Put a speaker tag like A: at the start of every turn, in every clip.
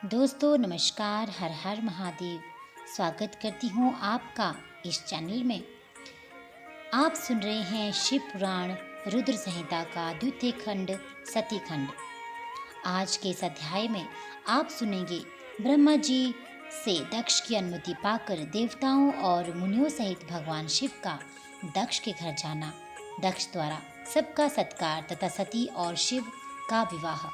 A: दोस्तों नमस्कार, हर हर महादेव। स्वागत करती हूँ आपका इस चैनल में। आप सुन रहे हैं शिव पुराण रुद्र संहिता का द्वितीय खंड सती खंड। आज के इस अध्याय में आप सुनेंगे ब्रह्मा जी से दक्ष की अनुमति पाकर देवताओं और मुनियों सहित भगवान शिव का दक्ष के घर जाना, दक्ष द्वारा सबका सत्कार तथा सती और शिव का विवाह।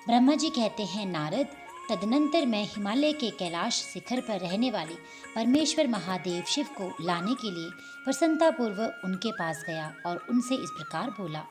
A: ब्रह्मा जी कहते हैं, नारद, तदनंतर मैं हिमालय के कैलाश शिखर पर रहने वाले परमेश्वर महादेव शिव को लाने के लिए प्रसन्नतापूर्वक उनके पास गया और उनसे इस प्रकार बोला।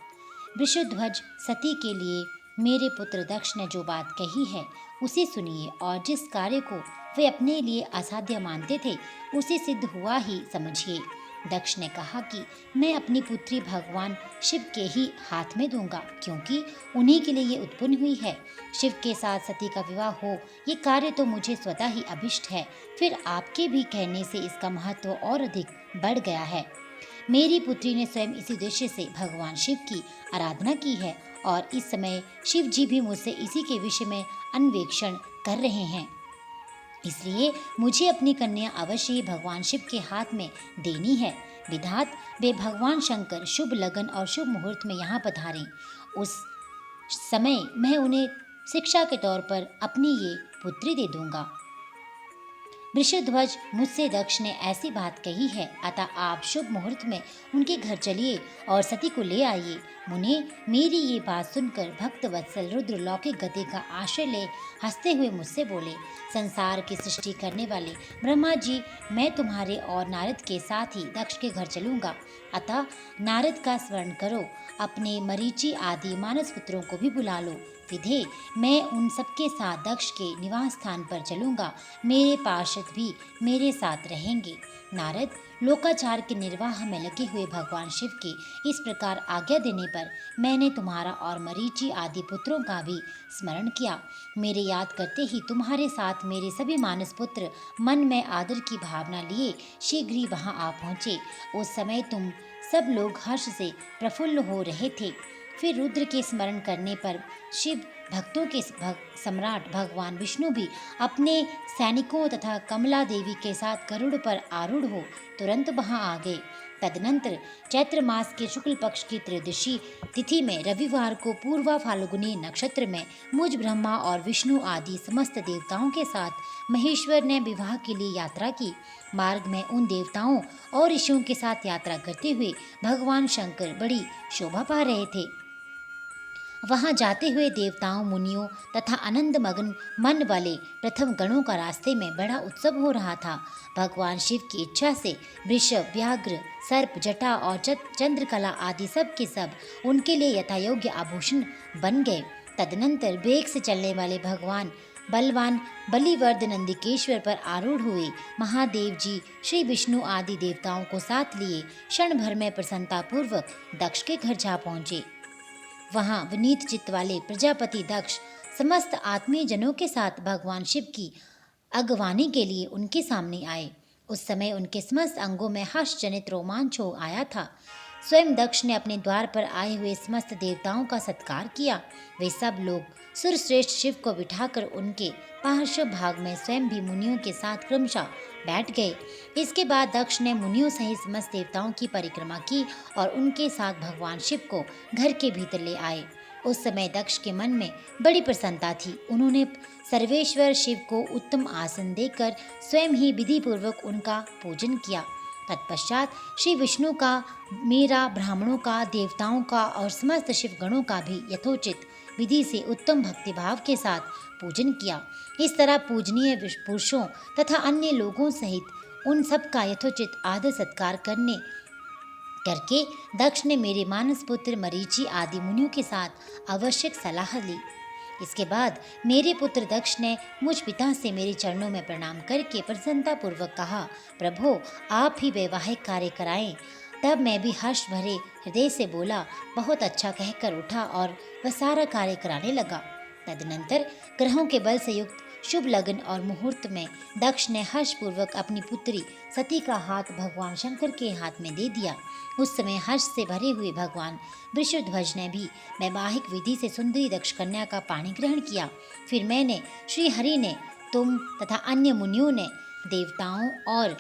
A: वृषध्वज, सती के लिए मेरे पुत्र दक्ष ने जो बात कही है उसे सुनिए, और जिस कार्य को वे अपने लिए असाध्य मानते थे उसे सिद्ध हुआ ही समझिए। दक्ष ने कहा कि मैं अपनी पुत्री भगवान शिव के ही हाथ में दूंगा, क्योंकि उन्हीं के लिए ये उत्पन्न हुई है। शिव के साथ सती का विवाह हो, ये कार्य तो मुझे स्वतः ही अभिष्ट है। फिर आपके भी कहने से इसका महत्व और अधिक बढ़ गया है। मेरी पुत्री ने स्वयं इसी उद्देश्य से भगवान शिव की आराधना की है, और इस समय शिव जी भी मुझसे इसी के विषय में अन्वेषण कर रहे हैं। इसलिए मुझे अपनी कन्या अवश्य ही भगवान शिव के हाथ में देनी है। विधात, वे भगवान शंकर शुभ लगन और शुभ मुहूर्त में यहाँ पधारें। उस समय मैं उन्हें शिक्षा के तौर पर अपनी ये पुत्री दे दूंगा। वृषध्वज, मुझसे दक्ष ने ऐसी बात कही है, अतः आप शुभ मुहूर्त में उनके घर चलिए और सती को ले आइए। मुने, मेरी ये बात सुनकर भक्त वत्सल रुद्र लौकिक गति का आश्रय ले हंसते हुए मुझसे बोले, संसार की सृष्टि करने वाले ब्रह्मा जी, मैं तुम्हारे और नारद के साथ ही दक्ष के घर चलूंगा। अतः नारद का स्मरण करो, अपने मरीचि आदि मानस पुत्रों को भी बुला लो। विधे, मैं उन सबके साथ दक्ष के निवास स्थान पर चलूंगा। मेरे पार्षद भी मेरे साथ रहेंगे। नारद, लोकाचार के निर्वाह में लगे हुए भगवान शिव के इस प्रकार आज्ञा देने पर मैंने तुम्हारा और मरीचि आदि पुत्रों का भी स्मरण किया। मेरे याद करते ही तुम्हारे साथ मेरे सभी मानस पुत्र मन में आदर की भावना लिए शीघ्र ही वहां आ पहुँचे। उस समय तुम सब लोग हर्ष से प्रफुल्ल हो रहे थे। फिर रुद्र के स्मरण करने पर शिव भक्तों के सम्राट भगवान विष्णु भी अपने सैनिकों तथा कमला देवी के साथ गरुड़ पर आरूढ़ हो तुरंत वहां आ गए। तदनंतर चैत्र मास के शुक्ल पक्ष की त्रयोदशी तिथि में रविवार को पूर्वा फाल्गुनी नक्षत्र में मुझ ब्रह्मा और विष्णु आदि समस्त देवताओं के साथ महेश्वर ने विवाह के लिए यात्रा की। मार्ग में उन देवताओं और ऋषियों के साथ यात्रा करते हुए भगवान शंकर बड़ी शोभा पा रहे थे। वहां जाते हुए देवताओं, मुनियों तथा आनंद मगन मन वाले प्रथम गणों का रास्ते में बड़ा उत्सव हो रहा था। भगवान शिव की इच्छा से वृषभ, व्याघ्र, सर्प, जटा और चंद्रकला आदि सब के सब उनके लिए यथायोग्य आभूषण बन गए। तदनंतर वेग से चलने वाले भगवान बलवान बलिवर्द नंदिकेश्वर पर आरूढ़ हुए। महादेव जी श्री विष्णु आदि देवताओं को साथ लिए क्षण भर में प्रसन्नतापूर्वक दक्ष के घर जा पहुंचे। वहां विनीत चित्त वाले प्रजापति दक्ष समस्त आत्मीय जनों के साथ भगवान शिव की अगवानी के लिए उनके सामने आए। उस समय उनके समस्त अंगों में हर्षजनित रोमांच हो आया था। स्वयं दक्ष ने अपने द्वार पर आए हुए समस्त देवताओं का सत्कार किया। वे सब लोग सुरश्रेष्ठ शिव को बिठाकर उनके पार्श्व भाग में स्वयं भी मुनियों के साथ क्रमशः बैठ गए। इसके बाद दक्ष ने मुनियों सहित समस्त देवताओं की परिक्रमा की और उनके साथ भगवान शिव को घर के भीतर ले आए। उस समय दक्ष के मन में बड़ी प्रसन्नता थी। उन्होंने सर्वेश्वर शिव को उत्तम आसन देकर स्वयं ही विधि पूर्वक उनका पूजन किया। तत्पश्चात श्री विष्णु का, मेरा, ब्राह्मणों का, देवताओं का और समस्त शिवगणों का भी यथोचित विधि से उत्तम भक्तिभाव के साथ पूजन किया। इस तरह पूजनीय पुरुषों तथा अन्य लोगों सहित उन सब का यथोचित आदर सत्कार करके दक्ष ने मेरे मानस पुत्र मरीचि आदि मुनियों के साथ आवश्यक सलाह ली। इसके बाद मेरे पुत्र दक्ष ने मुझ पिता से मेरे चरणों में प्रणाम करके प्रसन्नता पूर्वक कहा, प्रभो, आप ही वैवाहिक कार्य कराएं। तब मैं भी हर्ष भरे हृदय से बोला, बहुत अच्छा कहकर उठा और वह सारा कार्य कराने लगा। तदनंतर ग्रहों के बल से युक्त शुभ लगन और मुहूर्त में दक्ष ने हर्षपूर्वक अपनी पुत्री सती का हाथ भगवान शंकर के हाथ में दे दिया। उस समय हर्ष से भरे हुए भगवान वृषध्वज ने भी वैवाहिक विधि से सुंदरी दक्ष कन्या का पाणी ग्रहण किया। फिर मैंने, श्री हरि ने, तुम तथा अन्य मुनियों ने, देवताओं और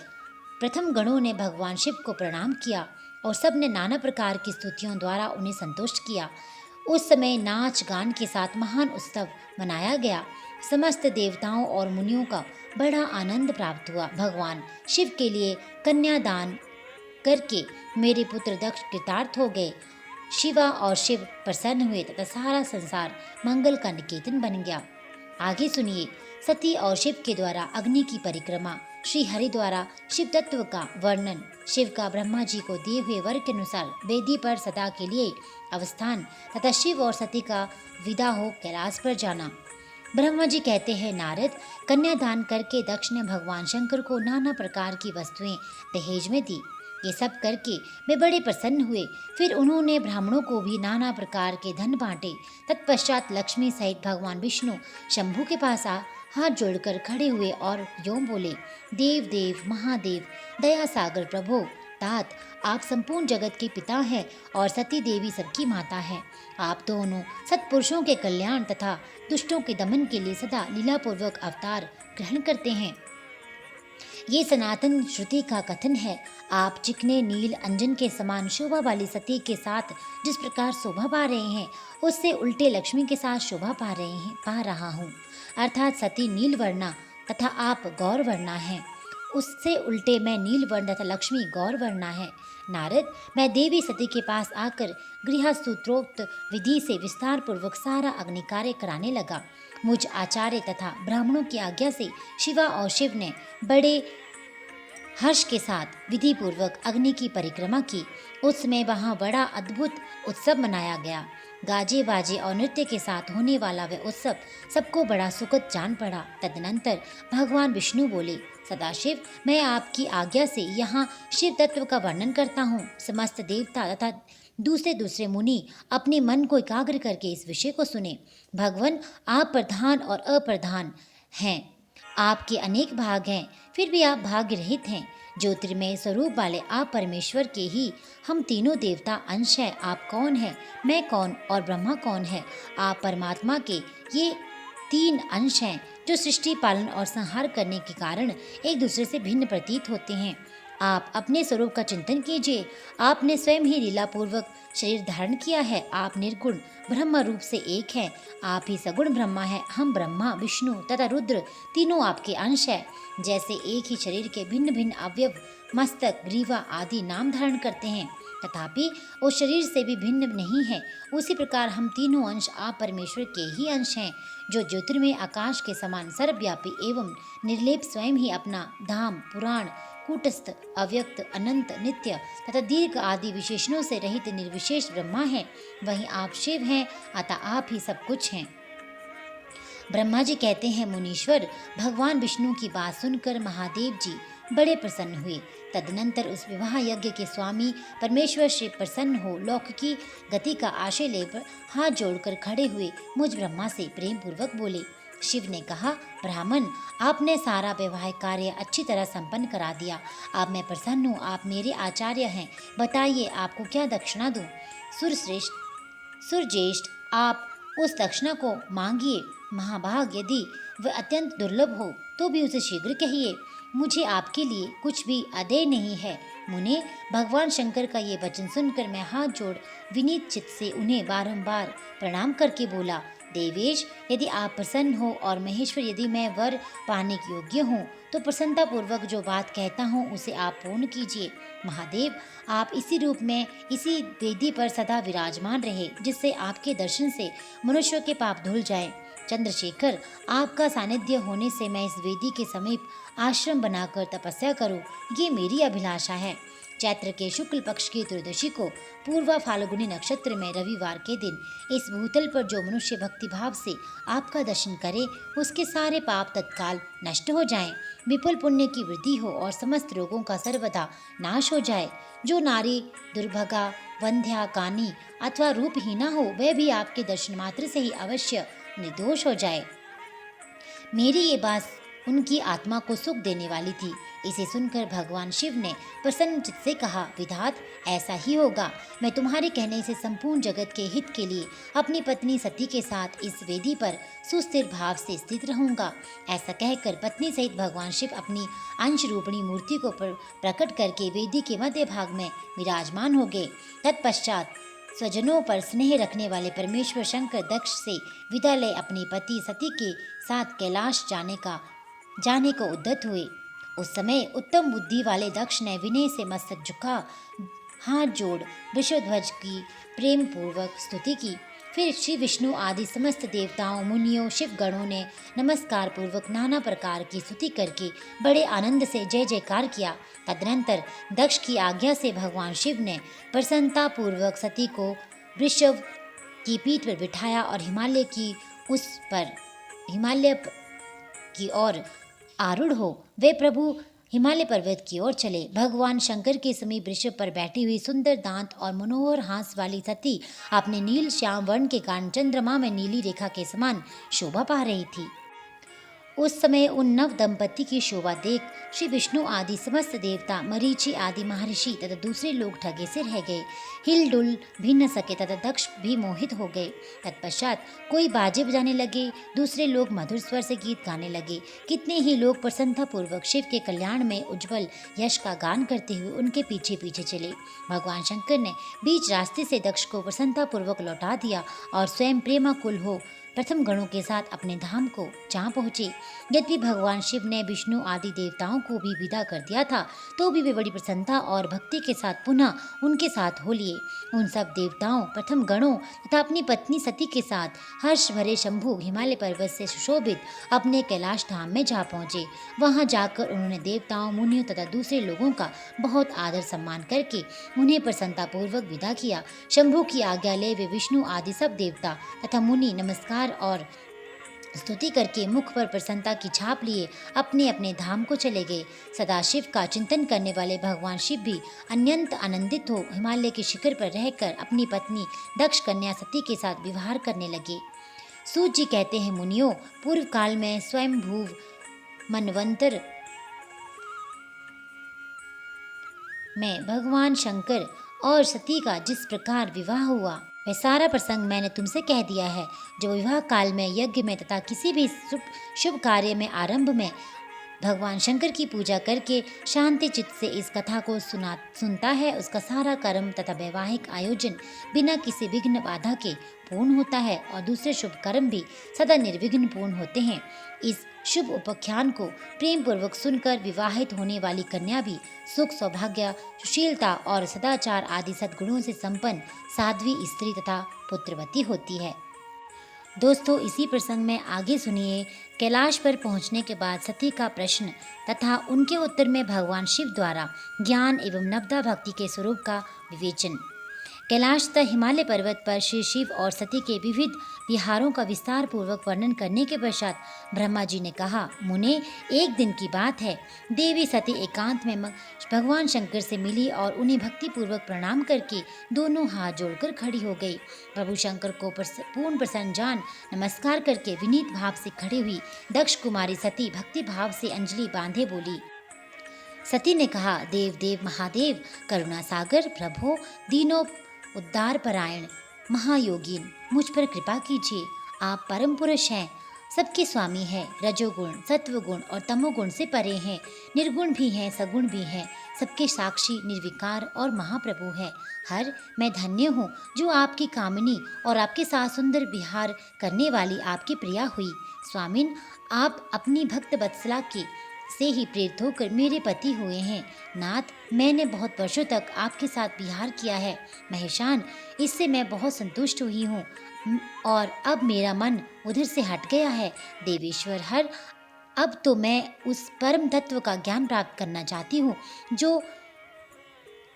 A: प्रथम गणों ने भगवान शिव को प्रणाम किया और सब ने नाना प्रकार की स्तुतियों द्वारा उन्हें संतुष्ट किया। उस समय नाच गान के साथ महान उत्सव मनाया गया। समस्त देवताओं और मुनियों का बड़ा आनंद प्राप्त हुआ। भगवान शिव के लिए कन्यादान करके मेरे पुत्र दक्ष कृतार्थ हो गए। शिवा और शिव प्रसन्न हुए तथा सारा संसार मंगल का निकेतन बन गया। आगे सुनिए सती और शिव के द्वारा अग्नि की परिक्रमा, श्री हरि द्वारा शिव तत्व का वर्णन, शिव का ब्रह्मा जी को दिए हुए वर के अनुसार वेदी पर सदा के लिए अवस्थान तथा शिव और सती का विदा हो कैलाश पर जाना। ब्रह्मा जी कहते हैं, नारद, कन्यादान करके दक्ष ने भगवान शंकर को नाना प्रकार की वस्तुएं दहेज में दी। ये सब करके वे बड़े प्रसन्न हुए। फिर उन्होंने ब्राह्मणों को भी नाना प्रकार के धन बांटे। तत्पश्चात लक्ष्मी सहित भगवान विष्णु शंभु के पास हाथ जोड़कर खड़े हुए और यूं बोले, देव देव महादेव, दया सागर प्रभो, तात, आप संपूर्ण जगत के पिता हैं और सती देवी सबकी माता है। आप दोनों सत्पुरुषों के कल्याण तथा दुष्टों के दमन के लिए सदा लीलापूर्वक अवतार ग्रहण करते हैं। ये सनातन श्रुति का कथन है। आप चिकने नील अंजन के समान शोभा वाली सती के साथ जिस प्रकार शोभा पा रहे हैं, उससे उल्टे लक्ष्मी के साथ शोभा पा रहा हूँ। अर्थात सती नील वर्णा तथा आप गौर वर्णा हैं। उससे उल्टे मैं नील वर्ण तथा लक्ष्मी गौर वर्णा है। नारद, मैं देवी सती के पास आकर गृहसूत्रोक्त विधि से विस्तार पूर्वक सारा अग्नि कार्य कराने लगा। मुझ आचार्य तथा ब्राह्मणों की आज्ञा से शिवा और शिव ने बड़े हर्ष के साथ विधि पूर्वक अग्नि की परिक्रमा की। उस समय वहाँ बड़ा अद्भुत उत्सव मनाया गया। गाजे बाजे और नृत्य के साथ होने वाला वह उत्सव सबको बड़ा सुखद जान पड़ा। तदनंतर भगवान विष्णु बोले, सदाशिव, मैं आपकी आज्ञा से यहाँ शिव तत्व का वर्णन करता हूँ। समस्त देवता तथा दूसरे मुनि अपने मन को एकाग्र करके इस विषय को सुने। भगवान, आप प्रधान और अप्रधान हैं। आपके अनेक भाग हैं, फिर भी आप भाग्य रहित हैं। ज्योतिर्मय स्वरूप वाले आप परमेश्वर के ही हम तीनों देवता अंश हैं। आप कौन हैं, मैं कौन और ब्रह्मा कौन है? आप परमात्मा के ये तीन अंश हैं जो सृष्टि पालन और संहार करने के कारण एक दूसरे से भिन्न प्रतीत होते हैं। आप अपने स्वरूप का चिंतन कीजिए। आपने स्वयं ही लीलापूर्वक शरीर धारण किया है। आप निर्गुण ब्रह्म रूप से एक हैं। आप ही सगुण ब्रह्मा है। हम ब्रह्मा, विष्णु तथा रुद्र तीनों आपके अंश हैं। जैसे एक ही शरीर के भिन्न भिन्न अवयव मस्तक, ग्रीवा आदि नाम धारण करते हैं, तथापि उस शरीर से भी भिन्न नहीं है, उसी प्रकार हम तीनों अंश आप परमेश्वर के ही अंश हैं, जो ज्योतिर्मय आकाश के समान सर्वव्यापी एवं निर्लेप स्वयं ही अपना धाम, पुराण, कूटस्थ, अव्यक्त, अनंत, नित्य तथा दीर्घ आदि विशेषणों से रहित निर्विशेष ब्रह्मा है। वहीं आप शिव हैं, अतः आप ही सब कुछ हैं। ब्रह्मा जी कहते हैं, मुनीश्वर, भगवान विष्णु की बात सुनकर महादेव जी बड़े प्रसन्न हुए। तदनंतर उस विवाह यज्ञ के स्वामी परमेश्वर श्री प्रसन्न हो लौकिकी गति का आशय लेकर हाथ जोड़कर खड़े हुए मुझ ब्रह्मा से प्रेम पूर्वक बोले। शिव ने कहा, ब्राह्मण, आपने सारा वैवाहिक कार्य अच्छी तरह संपन्न करा दिया। अब मैं प्रसन्न हूँ। आप मेरे आचार्य हैं। बताइए, आपको क्या दक्षिणा दूँ? सुरज्येष्ठ, आप उस दक्षिणा को मांगिए। महाभाग, यदि वह अत्यंत दुर्लभ हो तो भी उसे शीघ्र कहिए। मुझे आपके लिए कुछ भी अदेय नहीं है। मुने, भगवान शंकर का ये वचन सुनकर मैं हाथ जोड़ विनीत चित्त से उन्हें बारंबार प्रणाम करके बोला, देवेश, यदि आप प्रसन्न हो और महेश्वर, यदि मैं वर पाने के योग्य हूँ तो प्रसन्नतापूर्वक जो बात कहता हूँ उसे आप पूर्ण कीजिए। महादेव, आप इसी रूप में इसी वेदी पर सदा विराजमान रहे, जिससे आपके दर्शन से मनुष्यों के पाप धुल जाए। चंद्रशेखर, आपका सानिध्य होने से मैं इस वेदी के समीप आश्रम बनाकर तपस्या करूं, ये मेरी अभिलाषा है। चैत्र के शुक्ल पक्ष की त्रयोदशी को पूर्वा फाल्गुनी नक्षत्र में रविवार के दिन इस भूतल पर जो मनुष्य भक्तिभाव से आपका दर्शन करे, उसके सारे पाप तत्काल नष्ट हो जाएं, विपुल पुण्य की वृद्धि हो और समस्त रोगों का सर्वदा नाश हो जाए। जो नारी दुर्भगा, वंध्या, कानी अथवा रूपहीना हो, वह भी आपके दर्शन मात्र से ही अवश्य निर्दोष हो जाए। मेरी ये बात उनकी आत्मा को सुख देने वाली थी। इसे सुनकर भगवान शिव ने प्रसन्न चित्त से कहा, विधात, ऐसा ही होगा। मैं तुम्हारे कहने से संपूर्ण जगत के हित के लिए अपनी पत्नी सती के साथ इस वेदी पर सुस्थिर भाव से स्थित रहूंगा। ऐसा कहकर पत्नी सहित भगवान शिव अपनी अंश रूपणी मूर्ति को प्रकट करके वेदी के मध्य भाग में विराजमान हो गए। तत्पश्चात स्वजनों पर स्नेह रखने वाले परमेश्वर शंकर दक्ष से विदा ले अपनी पति सती के साथ कैलाश जाने को उद्यत हुए। उस समय उत्तम बुद्धि वाले दक्ष ने विनय से मस्तक झुका हाथ जोड़ वृषध्वज की प्रेम पूर्वक स्तुति की। फिर श्री विष्णु आदि समस्त देवताओं, मुनियों, शिव गणों ने नमस्कार पूर्वक नाना प्रकार की स्तुति करके बड़े आनंद से जय जयकार किया। तदनंतर दक्ष की आज्ञा से भगवान शिव ने प्रसन्नता पूर्वक सती को वृषभ की पीठ पर बिठाया और हिमालय की ओर आरूढ़ हो वे प्रभु हिमालय पर्वत की ओर चले। भगवान शंकर के समीप वृषभ पर बैठी हुई सुंदर दांत और मनोहर हास वाली सती अपने नील श्याम वर्ण के कारण चंद्रमा में नीली रेखा के समान शोभा पा रही थी। उस समय उन नव दंपति की शोभा देख श्री विष्णु आदि समस्त देवता, मरीचि आदि महर्षि तथा दूसरे लोग ठगे से रह गए, हिल डुल भी न सके तथा दक्ष भी मोहित हो गए। तत्पश्चात कोई बाजे बजाने लगे, दूसरे लोग मधुर स्वर से गीत गाने लगे। कितने ही लोग प्रसन्नता पूर्वक शिव के कल्याण में उज्जवल यश का गान करते हुए उनके पीछे पीछे चले। भगवान शंकर ने बीच रास्ते से दक्ष को प्रसन्नता पूर्वक लौटा दिया और स्वयं प्रेमाकुल हो प्रथम गणों के साथ अपने धाम को जा पहुँचे। यद्यपि भगवान शिव ने विष्णु आदि देवताओं को भी विदा कर दिया था, तो भी वे बड़ी प्रसन्नता और भक्ति के साथ पुनः उनके साथ हो लिए। उन सब देवताओं, प्रथम गणों तथा अपनी पत्नी सती के साथ हर्ष भरे शंभु हिमालय पर्वत से सुशोभित अपने कैलाश धाम में जा पहुँचे। वहाँ जाकर उन्होंने देवताओं, मुनियों तथा दूसरे लोगों का बहुत आदर सम्मान करके उन्हें प्रसन्नता पूर्वक विदा किया। शंभु की आज्ञा ले वे विष्णु आदि सब देवता तथा मुनि नमस्कार और स्तुति करके मुख पर प्रसन्नता की छाप लिए अपने अपने धाम को चले गए। सदाशिव का चिंतन करने वाले भगवान शिव भी अत्यंत आनंदित हो हिमालय के शिखर पर रहकर अपनी पत्नी दक्ष कन्या सती के साथ विवाह करने लगे। सूत जी कहते हैं, मुनियों, पूर्व काल में स्वयंभू मनवंतर में भगवान शंकर और सती का जिस प्रकार विवाह हुआ वह सारा प्रसंग मैंने तुमसे कह दिया है। जो विवाह काल में, यज्ञ में तथा किसी भी शुभ कार्य में आरंभ में भगवान शंकर की पूजा करके शांति चित्त से इस कथा को सुनता है, उसका सारा कर्म तथा वैवाहिक आयोजन बिना किसी विघ्न बाधा के पूर्ण होता है और दूसरे शुभ कर्म भी सदा निर्विघ्न पूर्ण होते हैं। इस शुभ उपाख्यान को प्रेम पूर्वक सुनकर विवाहित होने वाली कन्या भी सुख, सौभाग्य, सुशीलता और सदाचार आदि सद्गुणों से संपन्न साध्वी स्त्री तथा पुत्रवती होती है। दोस्तों, इसी प्रसंग में आगे सुनिए कैलाश पर पहुंचने के बाद सती का प्रश्न तथा उनके उत्तर में भगवान शिव द्वारा ज्ञान एवं नवदा भक्ति के स्वरूप का विवेचन। कैलाश तथा हिमालय पर्वत पर श्री शिव और सती के विविध विहारों का विस्तार पूर्वक वर्णन करने के पश्चात ब्रह्मा जी ने कहा, मुने, एक दिन की बात है, देवी सती एकांत में भगवान शंकर से मिली और उन्हें भक्ति पूर्वक प्रणाम करके दोनों हाथ जोड़कर खड़ी हो गई। प्रभु शंकर को पूर्ण प्रसन्न जान नमस्कार करके विनीत भाव से खड़ी हुई दक्ष कुमारी सती भक्ति भाव से अंजलि बांधे बोली। सती ने कहा, देव देव महादेव, करुणा सागर, प्रभो, दीनों उद्धार परायण महायोगीन, मुझ पर कृपा कीजिए। आप परम पुरुष हैं, सबके स्वामी हैं, रजोगुण, सत्वगुण और तमोगुण से परे हैं, निर्गुण भी हैं, सगुण भी हैं, सबके साक्षी, निर्विकार और महाप्रभु हैं। हर मैं धन्य हूँ जो आपकी कामिनी और आपके साथ सुंदर विहार करने वाली आपकी प्रिया हुई। स्वामिन, आप अपनी भक्त वत्सला की से ही प्रेरित होकर मेरे पति हुए हैं। नाथ, मैंने बहुत वर्षों तक आपके साथ विहार किया है। महेशान, इससे मैं बहुत संतुष्ट हुई हूँ और अब मेरा मन उधर से हट गया है। देवेश्वर हर, अब तो मैं उस परम तत्व का ज्ञान प्राप्त करना चाहती हूँ जो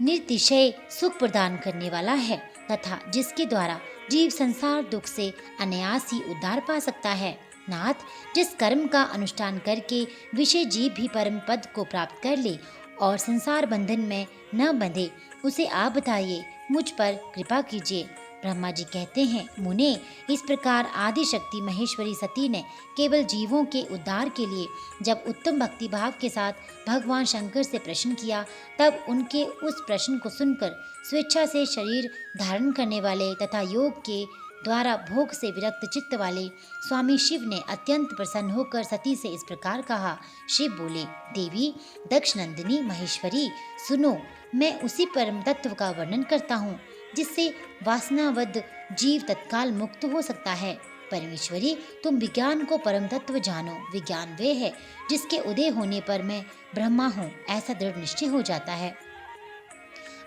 A: निर्तिशय सुख प्रदान करने वाला है तथा जिसके द्वारा जीव संसार दुख से अनायास ही उद्धार पा सकता है। नाथ, जिस कर्म का अनुष्ठान करके विषय जीव भी परम पद को प्राप्त कर ले और संसार बंधन में न बंधे, उसे आप बताइए, मुझ पर कृपा कीजिए। ब्रह्मा जी कहते हैं, मुने, इस प्रकार आदि शक्ति महेश्वरी सती ने केवल जीवों के उद्धार के लिए जब उत्तम भक्ति भाव के साथ भगवान शंकर से प्रश्न किया, तब उनके उस प्रश्न को सुनकर स्वेच्छा से शरीर धारण करने वाले तथा योग के द्वारा भोग से विरक्त चित्त वाले स्वामी शिव ने अत्यंत प्रसन्न होकर सती से इस प्रकार कहा। शिव बोले, देवी दक्ष नंदिनी महेश्वरी, सुनो, मैं उसी परम तत्व का वर्णन करता हूँ जिससे वासनावद्ध जीव तत्काल मुक्त हो सकता है। परमेश्वरी, तुम विज्ञान को परम तत्व जानो। विज्ञान वे है जिसके उदय होने पर मैं ब्रह्मा हूँ ऐसा दृढ़ निश्चय हो जाता है।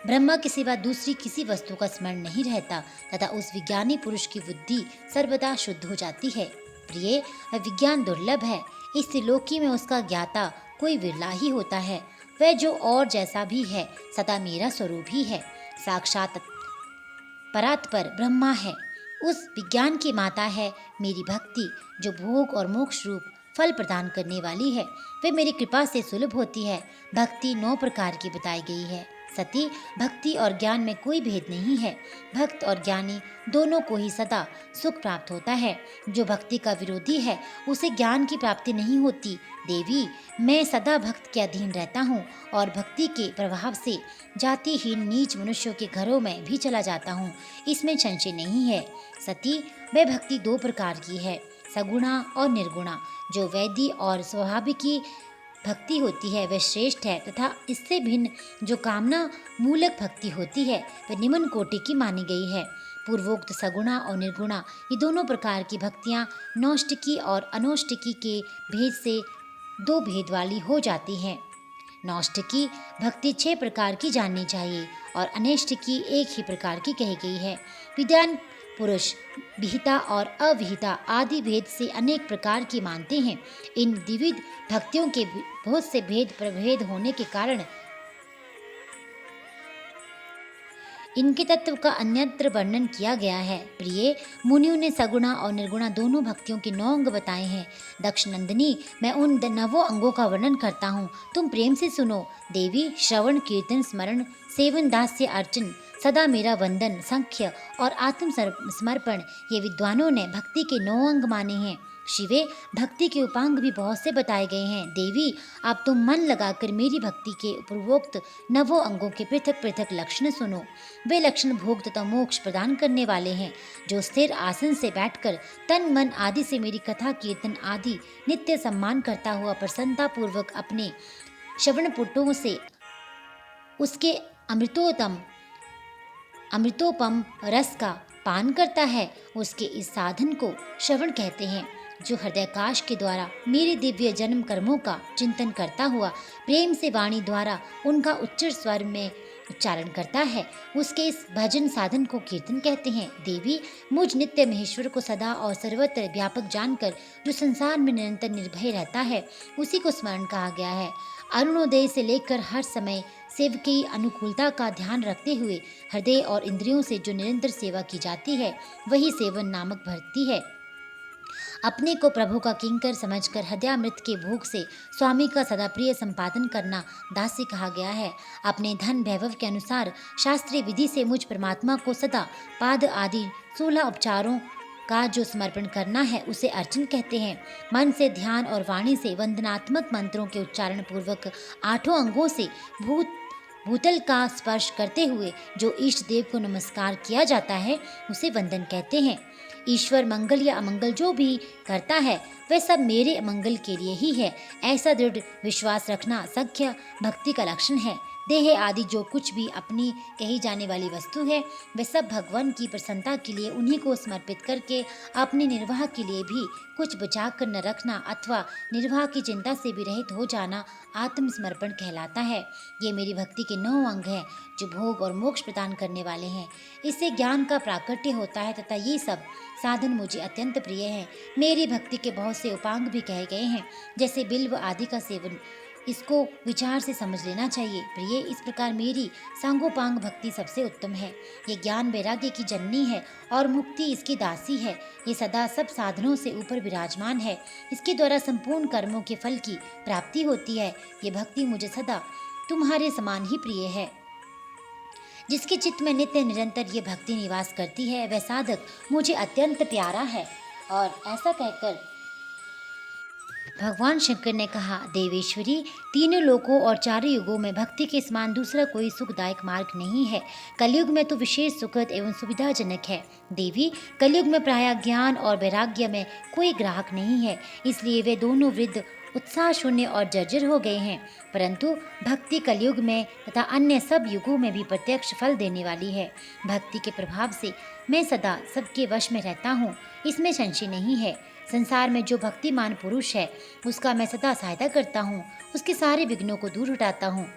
A: ब्रह्मा के सिवा दूसरी किसी वस्तु का स्मरण नहीं रहता तथा उस विज्ञानी पुरुष की बुद्धि सर्वदा शुद्ध हो जाती है। प्रिय, विज्ञान दुर्लभ है। इस त्रिलोकी में उसका ज्ञाता कोई विरला ही होता है। वह जो और जैसा भी है सदा मेरा स्वरूप ही है। साक्षात परात्पर ब्रह्मा है। उस विज्ञान की माता है मेरी भक्ति, जो भोग और मोक्ष रूप फल प्रदान करने वाली है। वे मेरी कृपा से सुलभ होती है। भक्ति 9 प्रकार की बताई गई है। सती, भक्ति और ज्ञान में कोई भेद नहीं है। भक्त और ज्ञानी दोनों को ही सदा सुख प्राप्त होता है। जो भक्ति का विरोधी है उसे ज्ञान की प्राप्ति नहीं होती। देवी, मैं सदा भक्त के अधीन रहता हूँ और भक्ति के प्रभाव से जातिहीन नीच मनुष्यों के घरों में भी चला जाता हूँ, इसमें संशय नहीं है। सती, वह भक्ति 2 प्रकार की है, सगुणा और निर्गुणा। जो वैदी और स्वाभाविकी भक्ति होती है वह श्रेष्ठ है तथा इससे भिन्न जो कामना मूलक भक्ति होती है वह निम्न कोटि की मानी गई है। पूर्वोक्त सगुणा और निर्गुणा ये दोनों प्रकार की भक्तियाँ नौष्टिकी और अनौष्टिकी के भेद से 2 भेद वाली हो जाती हैं। नौष्टिकी भक्ति 6 प्रकार की जाननी चाहिए और अनैष्टिकी 1 ही प्रकार की कही गई है। विद्वान पुरुष विहिता और अविहिता आदि भेद से अनेक प्रकार की मानते हैं। इन द्विविध भक्तियों के बहुत से भेद प्रभेद होने के कारण इनके तत्व का अन्यत्र वर्णन किया गया है। प्रिय, मुनियों ने सगुणा और निर्गुणा दोनों भक्तियों के 9 अंग बताए हैं। दक्ष नंदिनी, मैं उन 9 अंगों का वर्णन करता हूँ, तुम प्रेम से सुनो। देवी, श्रवण, कीर्तन, स्मरण, सेवन, दास्य, अर्चन, सदा मेरा वंदन, संख्य और आत्म समर्पण ये विद्वानों ने भक्ति के 9 अंग माने हैं। शिवे, भक्ति के उपांग भी बहुत से बताए गए हैं। देवी, अब तुम मन लगाकर मेरी भक्ति के पूर्वोक्त 9 अंगों के पृथक पृथक लक्षण सुनो। वे लक्षण भोग तथा मोक्ष प्रदान करने वाले हैं। जो स्थिर आसन से बैठकर तन मन आदि से मेरी कथा कीर्तन आदि नित्य सम्मान करता हुआ प्रसन्नता पूर्वक अपने श्रवणपुटों से उसके अमृतोपम रस का पान करता है, उसके इस साधन को श्रवण कहते हैं। जो हृदयकाश के द्वारा मेरे दिव्य जन्म कर्मों का चिंतन करता हुआ प्रेम से वाणी द्वारा उनका उच्च स्वर में उच्चारण करता है, उसके इस भजन साधन को कीर्तन कहते हैं। देवी, मुझ नित्य महेश्वर को सदा और सर्वत्र व्यापक जानकर जो संसार में निरंतर निर्भय रहता है उसी को स्मरण कहा गया है। अरुणोदय से लेकर हर समय सेव की अनुकूलता का ध्यान रखते हुए हृदय और इंद्रियों से जो निरंतर सेवा की जाती है वही सेवन नामक भक्ति है। अपने को प्रभु का किंकर समझकर हृदयामृत के भोग से स्वामी का सदा प्रिय संपादन करना दास्य कहा गया है। अपने धन वैभव के अनुसार शास्त्रीय विधि से मुझ परमात्मा को सदा पाद आदि 16 उपचारों का जो समर्पण करना है उसे अर्चन कहते हैं। मन से ध्यान और वाणी से वंदनात्मक मंत्रों के उच्चारण पूर्वक 8 अंगों से भूतल का स्पर्श करते हुए जो इष्ट देव को नमस्कार किया जाता है उसे वंदन कहते हैं। ईश्वर मंगल या अमंगल जो भी करता है वह सब मेरे मंगल के लिए ही है, ऐसा दृढ़ विश्वास रखना सख्य भक्ति का लक्षण है। देह आदि जो कुछ भी अपनी कही जाने वाली वस्तु है वह सब भगवान की प्रसन्नता के लिए उन्हीं को समर्पित करके अपने निर्वाह के लिए भी कुछ बचा कर न रखना अथवा निर्वाह की चिंता से भी रहित हो जाना आत्मसमर्पण कहलाता है। ये मेरी भक्ति के 9 अंग हैं जो भोग और मोक्ष प्रदान करने वाले हैं। इससे ज्ञान का प्राकट्य होता है तथा ये सब साधन मुझे अत्यंत प्रिय हैं। मेरी भक्ति के बहुत से उपांग भी कहे गए हैं, जैसे बिल्व आदि का सेवन। इसको विचार से समझ लेना चाहिए। प्रिय, इस प्रकार मेरी सांगोपांग भक्ति सबसे उत्तम है। ये ज्ञान वैराग्य की जननी है और मुक्ति इसकी दासी है। ये सदा सब साधनों से ऊपर विराजमान है। इसके द्वारा संपूर्ण कर्मों के फल की प्राप्ति होती है। ये भक्ति मुझे सदा तुम्हारे समान ही प्रिय है। जिसके चित्त में नित्य निरंतर ये भक्ति निवास करती है, वह साधक मुझे अत्यंत प्यारा है। और ऐसा कहकर भगवान शंकर ने कहा, देवेश्वरी, तीनों लोकों और चारों युगों में भक्ति के समान दूसरा कोई सुखदायक मार्ग नहीं है। कलयुग में तो विशेष सुखद एवं सुविधाजनक है। देवी, कलयुग में प्रायः ज्ञान और वैराग्य में कोई ग्राहक नहीं है, इसलिए वे दोनों वृद्ध उत्साह शून्य और जर्जर हो गए हैं। परंतु भक्ति कलयुग में तथा अन्य सब युगों में भी प्रत्यक्ष फल देने वाली है। भक्ति के प्रभाव से मैं सदा सबके वश में रहता हूँ, इसमें संशय नहीं है। संसार में जो भक्तिमान पुरुष है, उसका मैं सदा सहायता करता हूँ, उसके सारे विघ्नों को दूर हटाता हूँ।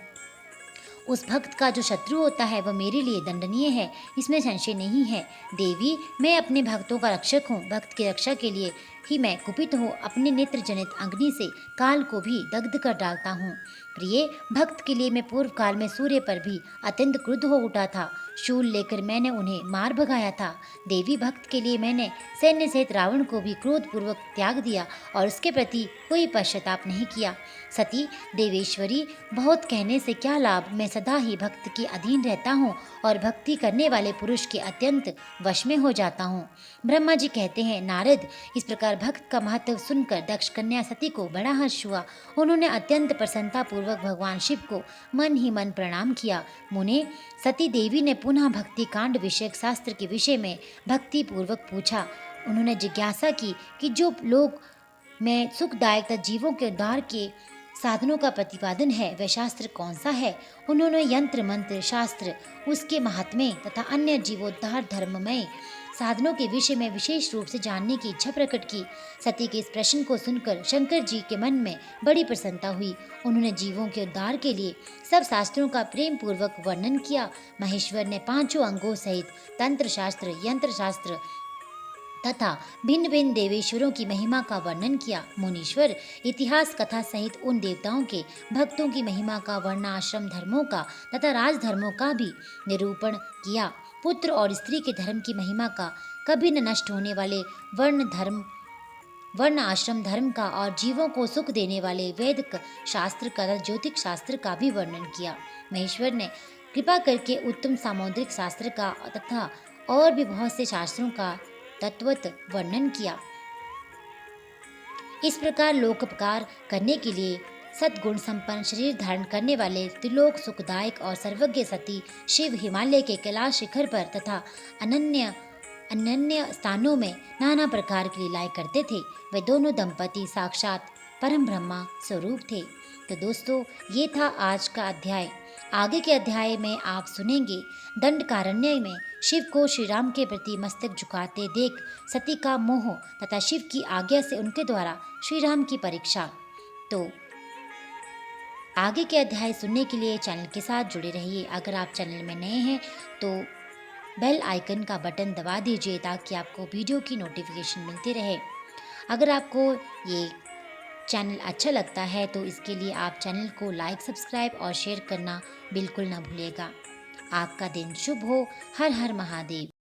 A: उस भक्त का जो शत्रु होता है वह मेरे लिए दंडनीय है, इसमें संशय नहीं है। देवी, मैं अपने भक्तों का रक्षक हूँ। भक्त की रक्षा के लिए ही मैं कुपित हो अपने नेत्र जनित अग्नि से काल को भी दग्ध कर डालता हूँ। प्रिय, भक्त के लिए मैं पूर्व काल में सूर्य पर भी अत्यंत क्रुद्ध हो उठा था। शूल लेकर मैंने उन्हें मार भगाया था। देवी, भक्त के लिए मैंने सैन्य सहित रावण को भी क्रोधपूर्वक त्याग दिया और उसके प्रति कोई पश्चाताप नहीं किया। सती, देवेश्वरी, बहुत कहने से क्या लाभ, मैं सदा ही भक्त के अधीन रहता हूँ और भक्ति करने वाले पुरुष के अत्यंत वश में हो जाता हूँ। ब्रह्मा जी कहते हैं, नारद, इस प्रकार भक्त का महत्व सुनकर दक्ष कन्या सती को बड़ा हर्ष हुआ। उन्होंने अत्यंत प्रसन्नता पूर्वक भगवान शिव को मन ही मन प्रणाम किया। मुने, सती देवी ने पुनः भक्ति कांड विषयक शास्त्र के विषय में भक्ति पूर्वक पूछा। उन्होंने जिज्ञासा की कि जो लोग में सुखदायक तथा जीवों के उद्धार के साधनों का प्रतिपादन है, वह शास्त्र कौन सा है। उन्होंने यंत्र मंत्र शास्त्र, उसके महात्म्य तथा अन्य जीवोद्धार धर्ममय साधनों के विषय में विशेष रूप से जानने की इच्छा प्रकट की। सती के इस प्रश्न को सुनकर शंकर जी के मन में बड़ी प्रसन्नता हुई। उन्होंने जीवों के उद्धार के लिए सब शास्त्रों का प्रेम पूर्वक वर्णन किया। महेश्वर ने पांचों अंगों सहित तंत्र शास्त्र, यंत्र शास्त्र तथा भिन्न भिन्न देवेश्वरों की महिमा का वर्णन किया। मुनीश्वर इतिहास कथा सहित उन देवताओं के भक्तों की महिमा का, वर्णाश्रम धर्मों का तथा राजधर्मों का भी निरूपण किया। पुत्र और स्त्री के धर्म की महिमा का, कभी न नष्ट होने वाले वर्ण आश्रम धर्म का और जीवों को सुख देने वाले वैदिक शास्त्र का तथा ज्योतिष शास्त्र का भी वर्णन किया। महेश्वर ने कृपा करके उत्तम सामुद्रिक शास्त्र का तथा और भी बहुत से शास्त्रों का तत्वत वर्णन किया। इस प्रकार लोकोपकार करने के लिए सद्गुण संपन्न शरीर धारण करने वाले त्रिलोक सुखदायक और सर्वज्ञ सती शिव हिमालय के कैलाश शिखर पर तथा अनन्य स्थानों में नाना प्रकार की लीलाएं करते थे। वे दोनों दंपति साक्षात परम ब्रह्मा स्वरूप थे। तो दोस्तों, ये था आज का अध्याय। आगे के अध्याय में आप सुनेंगे दंडकारण्य में शिव को श्री राम के प्रति मस्तक झुकाते देख सती का मोह तथा शिव की आज्ञा से उनके द्वारा श्री राम की परीक्षा। तो आगे के अध्याय सुनने के लिए चैनल के साथ जुड़े रहिए। अगर आप चैनल में नए हैं तो बेल आइकन का बटन दबा दीजिए ताकि आपको वीडियो की नोटिफिकेशन मिलती रहे। अगर आपको ये चैनल अच्छा लगता है तो इसके लिए आप चैनल को लाइक, सब्सक्राइब और शेयर करना बिल्कुल ना भूलिएगा। आपका दिन शुभ हो। हर हर महादेव।